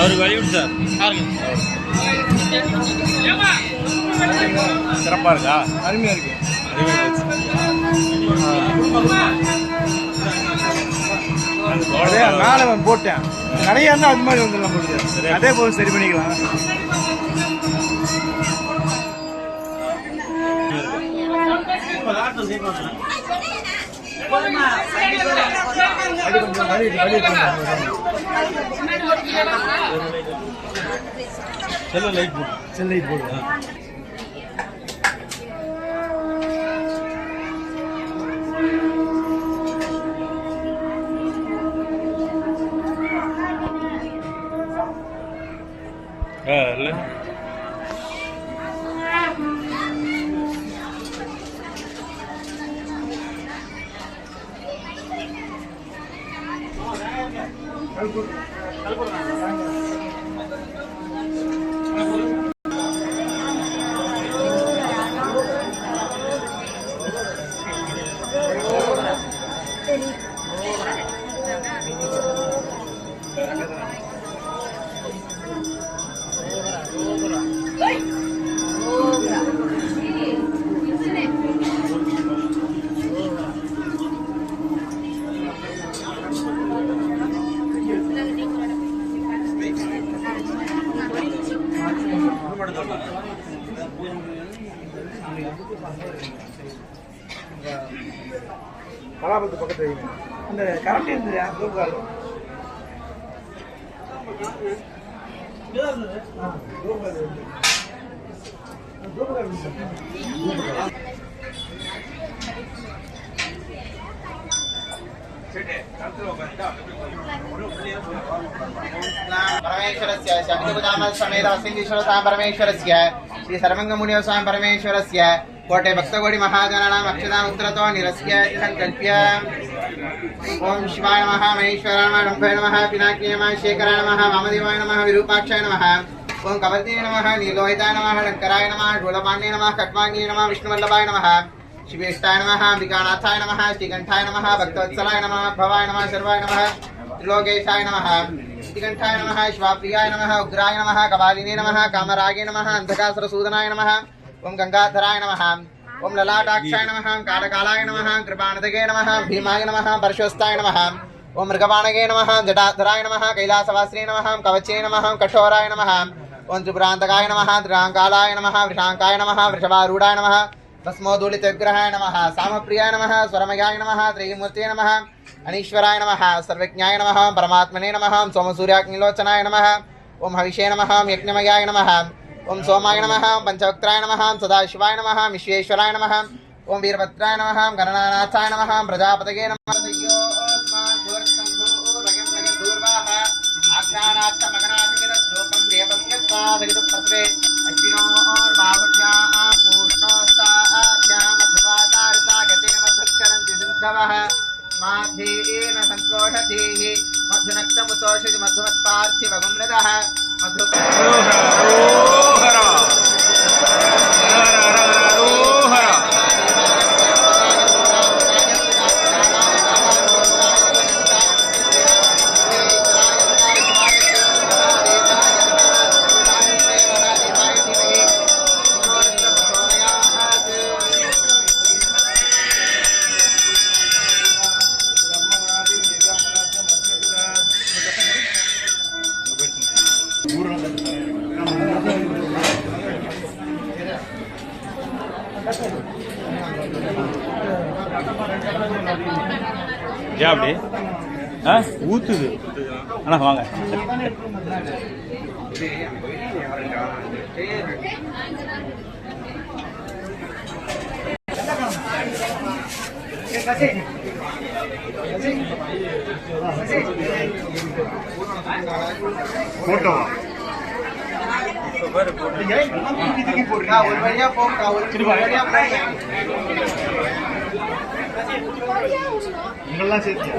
அவருக்கு வழிவிடு சார். சிறப்பாக இருக்கா? அருமையாக இருக்கு. மேலே போட்டேன் நிறைய இருந்தால் அது மாதிரி வந்துடலாம் போட்டு அதே போல் சரி பண்ணிக்கலாம். செல்ல லைட் போடு. செல்ல லைட் போடு. இல்லை பலாபத்து பக்கத்து அந்த கரண்ட் இருந்தது परमेश्वरस्य शक्तिभुजामसमेत सिद्धीश्वरस्वामी परमेश्वरस्य श्री सर्वंगमुनियो स्वामी परमेश्वरस्य कोटे भक्तकोटि महाजनानाम् अक्षताम् उत्तरतो निरस्य संकल्प्य ओम शिवाय नमः महेश्वराय नमः रंभाय नमः पिनाकिने नमः शेखराय नमः वामदेवाय नमः विरूपाक्षाय नमः ओम कवर्तिने नमः नीलोहिताय नमः शंकराय नमः ढोलपाण्ये नमः खट्वाङ्गिने नमः विष्णुवल्लभाय नमः शिवेष्टाय नमः अंबिकानाथाय नमः श्रीकंठाय नमः भक्तवत्सलाय नमः भवाय नमः सर्वाय नमः त्रिलोकेशाय नमः श्रीकंठाय नमः शिवाप्रियाय नमः उग्राय नमः कपालिने नमः कामरागे नमः अंधकासुरसूदनाय नमः ओम गंगाधराय नमः ओम ललाटाक्षाय नमः कालकालाय नमः कृपाणदगे नमः भीमाय नमः परशुस्ताय नमः ओम मृगबाणगे नमः जटाधराय नमः कैलासवासिने नमः कवचे नमः कठोराय नमः ओम त्रिपुरान्तकाय नमः त्रिकालाय नमः वृषांकाय नमः वृषभारूढाय नमः भस्मोदूलितविग्रहाय नमः सामप्रियाय नमः स्वरमयाय नमः त्रयीमूर्तये नमः अनीश्वराय नमः सर्वज्ञाय नमः परमात्मने नमः सोमसूर्याग्निलोचनाय नमः ओम हविषे नमः यज्ञमयाय नमः ओम सोमाय नमः पंचवक्त्राय नमः सदाशिवाय नमः विश्वेश्वराय नमः ओम वीरभद्राय नमः गणनाथाय नमः प्रजापतये नमः माध्येन संतोषधीः मधुनक्तमुतोषिति मधुमत्पार्थिवगुम्रदः ஏன் அப்படி ஊத்துது. அண்ணா வாங்க. போட்டோ உங்களெல்லாம் சேர்த்து